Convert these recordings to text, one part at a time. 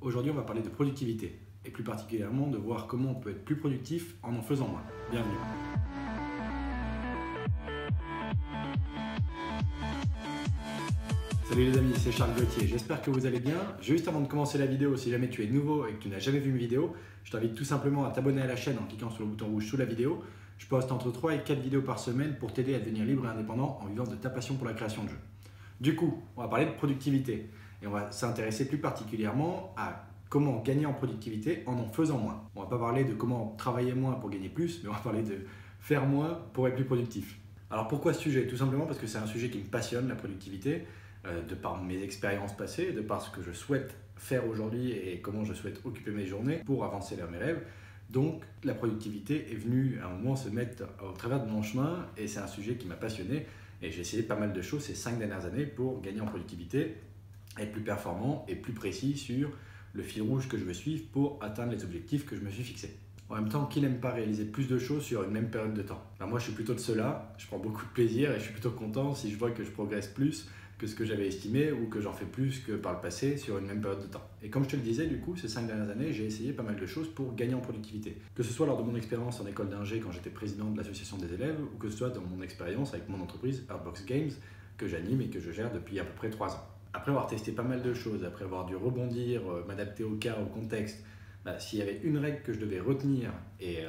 Aujourd'hui, on va parler de productivité et plus particulièrement de voir comment on peut être plus productif en faisant moins. Bienvenue. Salut les amis, c'est Charles Gauthier, j'espère que vous allez bien. Juste avant de commencer la vidéo, si jamais tu es nouveau et que tu n'as jamais vu une vidéo, je t'invite tout simplement à t'abonner à la chaîne en cliquant sur le bouton rouge sous la vidéo. Je poste entre 3 et 4 vidéos par semaine pour t'aider à devenir libre et indépendant en vivant de ta passion pour la création de jeux. Du coup, on va parler de productivité et on va s'intéresser plus particulièrement à comment gagner en productivité en faisant moins. On va pas parler de comment travailler moins pour gagner plus, mais on va parler de faire moins pour être plus productif. Alors pourquoi ce sujet? Tout simplement parce que c'est un sujet qui me passionne, la productivité, de par mes expériences passées, de par ce que je souhaite faire aujourd'hui et comment je souhaite occuper mes journées pour avancer vers mes rêves. Donc la productivité est venue à un moment se mettre au travers de mon chemin et c'est un sujet qui m'a passionné et j'ai essayé pas mal de choses ces 5 dernières années pour gagner en productivité, être plus performant et plus précis sur le fil rouge que je veux suivre pour atteindre les objectifs que je me suis fixés. En même temps, qui n'aime pas réaliser plus de choses sur une même période de temps? Moi, je suis plutôt de ceux-là, je prends beaucoup de plaisir et je suis plutôt content si je vois que je progresse plus que ce que j'avais estimé ou que j'en fais plus que par le passé sur une même période de temps. Et comme je te le disais, du coup, ces 5 dernières années, j'ai essayé pas mal de choses pour gagner en productivité. Que ce soit lors de mon expérience en école d'ingé quand j'étais président de l'association des élèves ou que ce soit dans mon expérience avec mon entreprise Artbox Games que j'anime et que je gère depuis à peu près 3 ans. Après avoir testé pas mal de choses, après avoir dû rebondir, m'adapter au cas, au contexte, s'il y avait une règle que je devais retenir et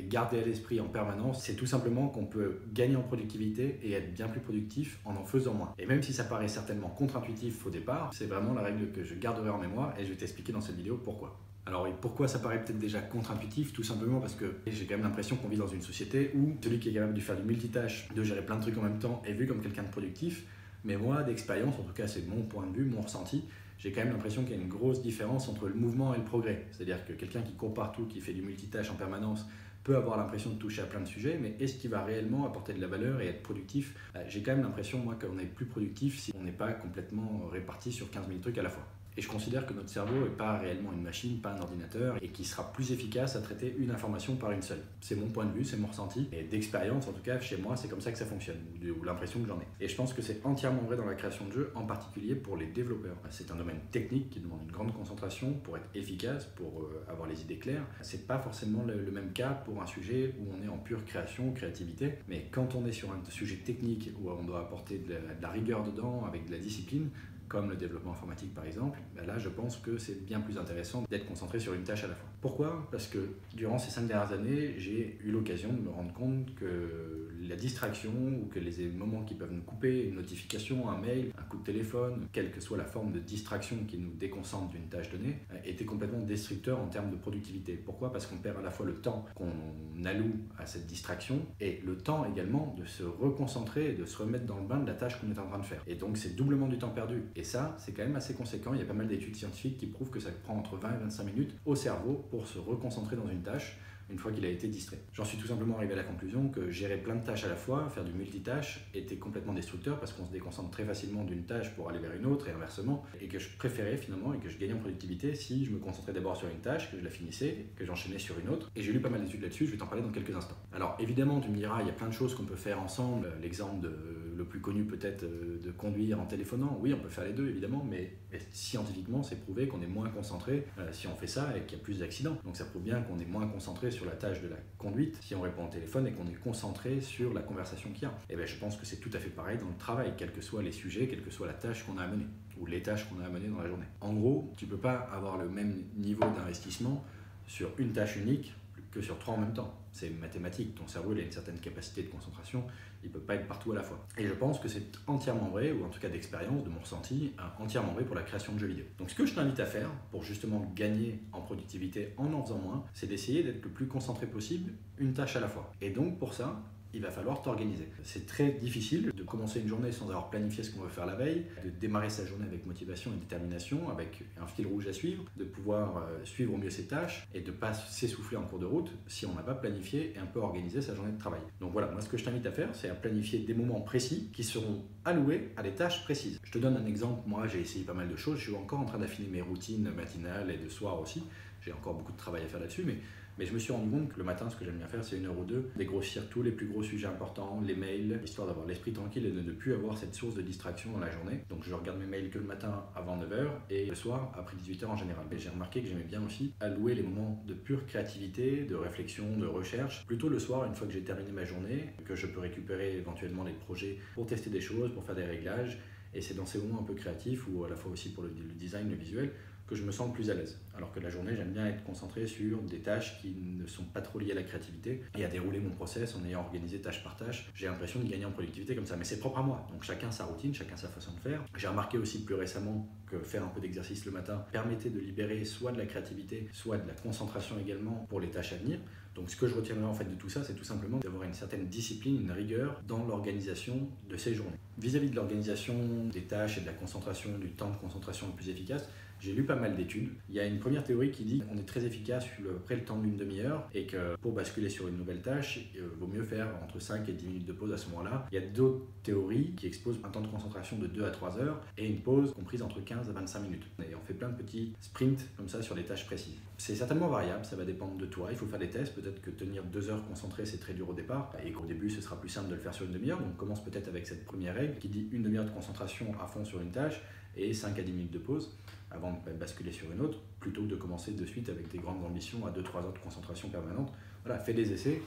garder à l'esprit en permanence, c'est tout simplement qu'on peut gagner en productivité et être bien plus productif en faisant moins. Et même si ça paraît certainement contre-intuitif au départ, c'est vraiment la règle que je garderai en mémoire et je vais t'expliquer dans cette vidéo pourquoi. Alors oui, pourquoi ça paraît peut-être déjà contre-intuitif? Tout simplement parce que j'ai quand même l'impression qu'on vit dans une société où celui qui est capable de faire du multitâche, de gérer plein de trucs en même temps, est vu comme quelqu'un de productif. Mais moi, d'expérience, en tout cas c'est mon point de vue, mon ressenti, j'ai quand même l'impression qu'il y a une grosse différence entre le mouvement et le progrès. C'est-à-dire que quelqu'un qui court partout, qui fait du multitâche en permanence, peut avoir l'impression de toucher à plein de sujets, mais est-ce qu'il va réellement apporter de la valeur et être productif? J'ai quand même l'impression, moi, qu'on est plus productif si on n'est pas complètement réparti sur 15 000 trucs à la fois. Et je considère que notre cerveau n'est pas réellement une machine, pas un ordinateur, et qui sera plus efficace à traiter une information par une seule. C'est mon point de vue, c'est mon ressenti, et d'expérience, en tout cas, chez moi, c'est comme ça que ça fonctionne, ou l'impression que j'en ai. Et je pense que c'est entièrement vrai dans la création de jeux, en particulier pour les développeurs. C'est un domaine technique qui demande une grande concentration pour être efficace, pour avoir les idées claires. C'est pas forcément le même cas pour un sujet où on est en pure création, créativité, mais quand on est sur un sujet technique où on doit apporter de la rigueur dedans, avec de la discipline, comme le développement informatique par exemple, là je pense que c'est bien plus intéressant d'être concentré sur une tâche à la fois. Pourquoi? Parce que durant ces 5 dernières années, j'ai eu l'occasion de me rendre compte que la distraction ou que les moments qui peuvent nous couper, une notification, un mail, un coup de téléphone, quelle que soit la forme de distraction qui nous déconcentre d'une tâche donnée, était complètement destructeur en termes de productivité. Pourquoi? Parce qu'on perd à la fois le temps qu'on alloue à cette distraction et le temps également de se reconcentrer et de se remettre dans le bain de la tâche qu'on est en train de faire. Et donc c'est doublement du temps perdu. Et ça, c'est quand même assez conséquent. Il y a pas mal d'études scientifiques qui prouvent que ça prend entre 20 et 25 minutes au cerveau pour se reconcentrer dans une tâche une fois qu'il a été distrait. J'en suis tout simplement arrivé à la conclusion que gérer plein de tâches à la fois, faire du multitâche, était complètement destructeur parce qu'on se déconcentre très facilement d'une tâche pour aller vers une autre et inversement, et que je préférais finalement et que je gagnais en productivité si je me concentrais d'abord sur une tâche, que je la finissais, que j'enchaînais sur une autre. Et j'ai lu pas mal d'études là-dessus, je vais t'en parler dans quelques instants. Alors évidemment, tu me diras, il y a plein de choses qu'on peut faire ensemble. L'exemple le plus connu peut-être de conduire en téléphonant, oui, on peut faire les deux évidemment, mais scientifiquement, c'est prouvé qu'on est moins concentré si on fait ça et qu'il y a plus d'accidents. Donc ça prouve bien qu'on est moins concentré sur la tâche de la conduite si on répond au téléphone et qu'on est concentré sur la conversation qu'il y a. Et bien je pense que c'est tout à fait pareil dans le travail, quels que soient les sujets, quelle que soit la tâche qu'on a à mener ou les tâches qu'on a à mener dans la journée. En gros, tu ne peux pas avoir le même niveau d'investissement sur une tâche unique que sur 3 en même temps. C'est mathématique, ton cerveau il a une certaine capacité de concentration, il ne peut pas être partout à la fois. Et je pense que c'est entièrement vrai, ou en tout cas d'expérience, de mon ressenti, entièrement vrai pour la création de jeux vidéo. Donc ce que je t'invite à faire pour justement gagner en productivité en faisant moins, c'est d'essayer d'être le plus concentré possible, une tâche à la fois. Et donc pour ça, il va falloir t'organiser. C'est très difficile de commencer une journée sans avoir planifié ce qu'on veut faire la veille, de démarrer sa journée avec motivation et détermination, avec un fil rouge à suivre, de pouvoir suivre au mieux ses tâches et de ne pas s'essouffler en cours de route si on n'a pas planifié et un peu organisé sa journée de travail. Donc voilà, moi ce que je t'invite à faire, c'est à planifier des moments précis qui seront alloués à des tâches précises. Je te donne un exemple, moi j'ai essayé pas mal de choses, je suis encore en train d'affiner mes routines matinales et de soir aussi, j'ai encore beaucoup de travail à faire là-dessus, mais Mais je me suis rendu compte que le matin, ce que j'aime bien faire, c'est 1 heure ou deux, dégrossir tous les plus gros sujets importants, les mails, histoire d'avoir l'esprit tranquille et de ne plus avoir cette source de distraction dans la journée. Donc je regarde mes mails que le matin avant 9 h et le soir après 18 h en général. Et j'ai remarqué que j'aimais bien aussi allouer les moments de pure créativité, de réflexion, de recherche, plutôt le soir, une fois que j'ai terminé ma journée, que je peux récupérer éventuellement les projets pour tester des choses, pour faire des réglages. Et c'est dans ces moments un peu créatifs, ou à la fois aussi pour le design, le visuel, que je me sens le plus à l'aise. Alors que la journée, j'aime bien être concentré sur des tâches qui ne sont pas trop liées à la créativité et à dérouler mon process en ayant organisé tâche par tâche. J'ai l'impression de gagner en productivité comme ça, mais c'est propre à moi. Donc chacun sa routine, chacun sa façon de faire. J'ai remarqué aussi plus récemment que faire un peu d'exercice le matin permettait de libérer soit de la créativité, soit de la concentration également pour les tâches à venir. Donc ce que je retiendrai en fait de tout ça, c'est tout simplement d'avoir une certaine discipline, une rigueur dans l'organisation de ces journées. Vis-à-vis de l'organisation des tâches et de la concentration, du temps de concentration le plus efficace, j'ai lu pas mal d'études. Il y a une première théorie qui dit qu'on est très efficace après le temps d'une demi-heure et que pour basculer sur une nouvelle tâche, il vaut mieux faire entre 5 et 10 minutes de pause à ce moment-là. Il y a d'autres théories qui exposent un temps de concentration de 2 à 3 heures et une pause comprise entre 15 à 25 minutes. Et on fait plein de petits sprints comme ça sur les tâches précises. C'est certainement variable, ça va dépendre de toi. Il faut faire des tests. Peut-être que tenir 2 heures concentré, c'est très dur au départ et qu'au début, ce sera plus simple de le faire sur une demi-heure. Donc commence peut-être avec cette première règle qui dit une demi-heure de concentration à fond sur une tâche et 5 à 10 minutes de pause avant de basculer sur une autre, plutôt que de commencer de suite avec des grandes ambitions à 2-3 heures de concentration permanente. Voilà, fais des essais,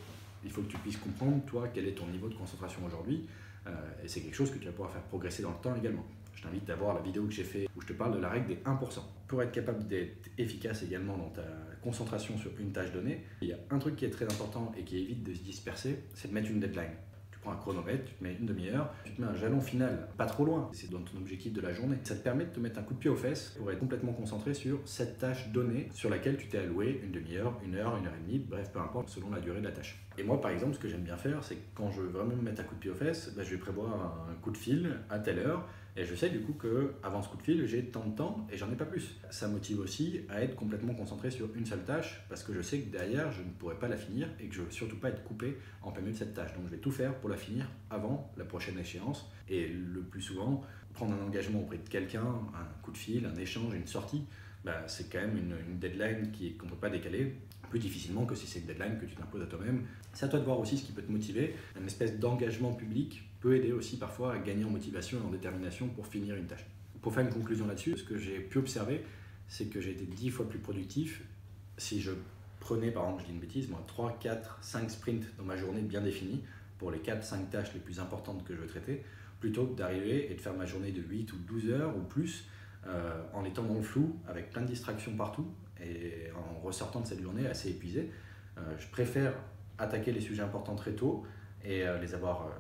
il faut que tu puisses comprendre, toi, quel est ton niveau de concentration aujourd'hui, et c'est quelque chose que tu vas pouvoir faire progresser dans le temps également. Je t'invite à voir la vidéo que j'ai fait où je te parle de la règle des 1%. Pour être capable d'être efficace également dans ta concentration sur une tâche donnée, il y a un truc qui est très important et qui évite de se disperser, c'est de mettre une deadline. Tu prends un chronomètre, tu te mets une demi-heure, tu te mets un jalon final, pas trop loin, c'est dans ton objectif de la journée. Ça te permet de te mettre un coup de pied aux fesses pour être complètement concentré sur cette tâche donnée sur laquelle tu t'es alloué une demi-heure, 1 heure, 1 heure et demie, bref, peu importe, selon la durée de la tâche. Et moi, par exemple, ce que j'aime bien faire, c'est que quand je veux vraiment me mettre un coup de pied aux fesses, je vais prévoir un coup de fil à telle heure. Et je sais du coup qu'avant ce coup de fil, j'ai tant de temps et j'en ai pas plus. Ça motive aussi à être complètement concentré sur une seule tâche parce que je sais que derrière, je ne pourrai pas la finir et que je ne veux surtout pas être coupé en plein milieu de cette tâche. Donc je vais tout faire pour la finir avant la prochaine échéance. Et le plus souvent, prendre un engagement auprès de quelqu'un, un coup de fil, un échange, une sortie, c'est quand même une deadline qu'on ne peut pas décaler, plus difficilement que si c'est une deadline que tu t'imposes à toi-même. C'est à toi de voir aussi ce qui peut te motiver. Une espèce d'engagement public peut aider aussi parfois à gagner en motivation et en détermination pour finir une tâche. Pour faire une conclusion là-dessus, ce que j'ai pu observer, c'est que j'ai été 10 fois plus productif si je prenais, par exemple, je dis une bêtise, moi, 3, 4, 5 sprints dans ma journée bien définis pour les 4-5 tâches les plus importantes que je veux traiter, plutôt que d'arriver et de faire ma journée de 8 ou 12 heures ou plus en étant dans le flou, avec plein de distractions partout et en ressortant de cette journée assez épuisé. Je préfère attaquer les sujets importants très tôt et les avoir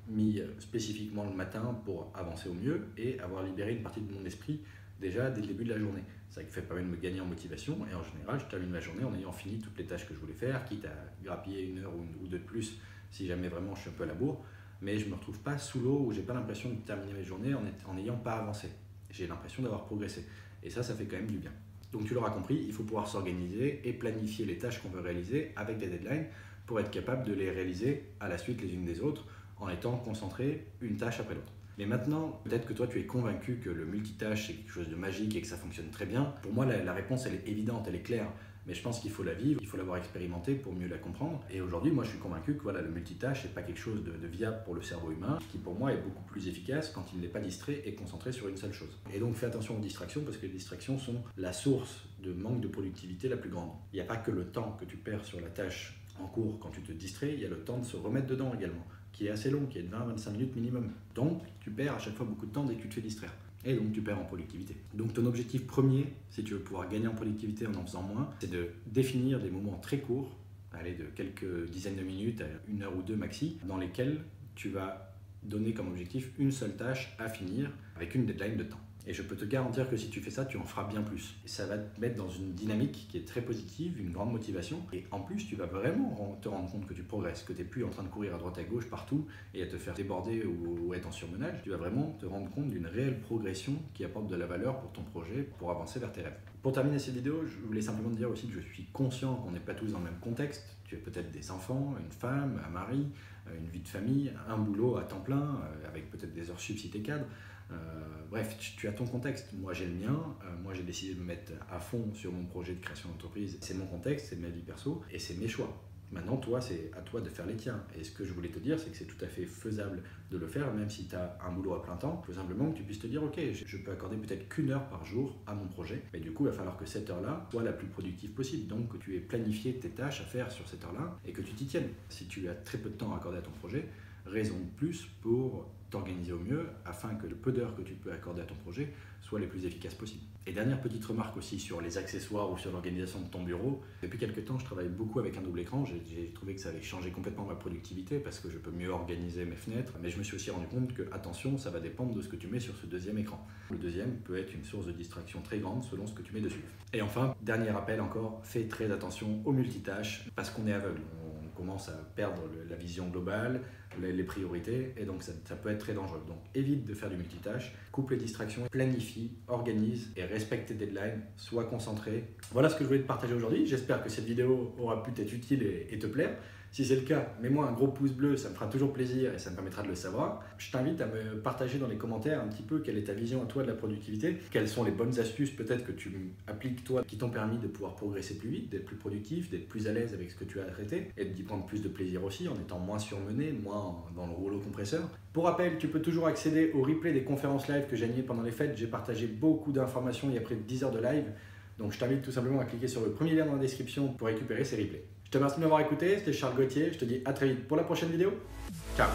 mis spécifiquement le matin pour avancer au mieux et avoir libéré une partie de mon esprit déjà dès le début de la journée. Ça fait permet de me gagner en motivation et en général je termine ma journée en ayant fini toutes les tâches que je voulais faire, quitte à grappiller 1 heure ou 2 de plus si jamais vraiment je suis un peu à la bourre, mais je ne me retrouve pas sous l'eau où j'ai pas l'impression de terminer mes journées en n'ayant pas avancé. J'ai l'impression d'avoir progressé et ça fait quand même du bien. Donc tu l'auras compris, il faut pouvoir s'organiser et planifier les tâches qu'on veut réaliser avec des deadlines pour être capable de les réaliser à la suite les unes des autres en étant concentré une tâche après l'autre. Mais maintenant, peut-être que toi tu es convaincu que le multitâche c'est quelque chose de magique et que ça fonctionne très bien. Pour moi la réponse elle est évidente, elle est claire. Mais je pense qu'il faut la vivre, il faut l'avoir expérimenté pour mieux la comprendre. Et aujourd'hui, moi je suis convaincu que le multitâche n'est pas quelque chose de viable pour le cerveau humain, qui pour moi est beaucoup plus efficace quand il n'est pas distrait et concentré sur une seule chose. Et donc fais attention aux distractions parce que les distractions sont la source de manque de productivité la plus grande. Il n'y a pas que le temps que tu perds sur la tâche en cours quand tu te distrais, il y a le temps de se remettre dedans également, qui est assez long, qui est de 20-25 minutes minimum. Donc tu perds à chaque fois beaucoup de temps dès que tu te fais distraire. Et donc tu perds en productivité. Donc ton objectif premier, si tu veux pouvoir gagner en productivité en faisant moins, c'est de définir des moments très courts, aller de quelques dizaines de minutes à 1 heure ou 2 maxi, dans lesquels tu vas donner comme objectif une seule tâche à finir avec une deadline de temps. Et je peux te garantir que si tu fais ça, tu en feras bien plus. Et ça va te mettre dans une dynamique qui est très positive, une grande motivation. Et en plus, tu vas vraiment te rendre compte que tu progresses, que tu n'es plus en train de courir à droite à gauche partout et à te faire déborder ou être en surmenage. Tu vas vraiment te rendre compte d'une réelle progression qui apporte de la valeur pour ton projet, pour avancer vers tes rêves. Pour terminer cette vidéo, je voulais simplement te dire aussi que je suis conscient qu'on n'est pas tous dans le même contexte. Tu as peut-être des enfants, une femme, un mari, une vie de famille, un boulot à temps plein, avec peut-être des heures sup si t'es cadre. Bref, tu as ton contexte, moi j'ai le mien, moi j'ai décidé de me mettre à fond sur mon projet de création d'entreprise. C'est mon contexte, c'est ma vie perso et c'est mes choix. Maintenant, toi, c'est à toi de faire les tiens. Et ce que je voulais te dire, c'est que c'est tout à fait faisable de le faire, même si tu as un boulot à plein temps. Il faut simplement que tu puisses te dire, ok, je peux accorder peut-être qu'1 heure par jour à mon projet. Mais du coup, il va falloir que cette heure-là soit la plus productive possible. Donc, que tu aies planifié tes tâches à faire sur cette heure-là et que tu t'y tiennes. Si tu as très peu de temps à accorder à ton projet, raison de plus pour t'organiser au mieux afin que le peu d'heures que tu peux accorder à ton projet soit les plus efficaces possibles. Et dernière petite remarque aussi sur les accessoires ou sur l'organisation de ton bureau. Depuis quelques temps, je travaille beaucoup avec un double écran. J'ai trouvé que ça avait changé complètement ma productivité parce que je peux mieux organiser mes fenêtres. Mais je me suis aussi rendu compte que, attention, ça va dépendre de ce que tu mets sur ce deuxième écran. Le deuxième peut être une source de distraction très grande selon ce que tu mets dessus. Et enfin, dernier rappel encore, fais très attention aux multitâches parce qu'on est aveugle. On commence à perdre la vision globale, les priorités, et donc ça peut être très dangereux. Donc évite de faire du multitâche, coupe les distractions, planifie, organise et respecte tes deadlines, sois concentré. Voilà ce que je voulais te partager aujourd'hui. J'espère que cette vidéo aura pu t'être utile et te plaire. Si c'est le cas, mets-moi un gros pouce bleu, ça me fera toujours plaisir et ça me permettra de le savoir. Je t'invite à me partager dans les commentaires un petit peu quelle est ta vision à toi de la productivité, quelles sont les bonnes astuces peut-être que tu appliques toi qui t'ont permis de pouvoir progresser plus vite, d'être plus productif, d'être plus à l'aise avec ce que tu as traité et d'y prendre plus de plaisir aussi en étant moins surmené, moins dans le rouleau compresseur. Pour rappel, tu peux toujours accéder au replay des conférences live que j'ai animées pendant les fêtes. J'ai partagé beaucoup d'informations il y a près de 10 heures de live. Donc je t'invite tout simplement à cliquer sur le premier lien dans la description pour récupérer ces replays. Je te remercie de m'avoir écouté, c'était Charles Gauthier, je te dis à très vite pour la prochaine vidéo. Ciao!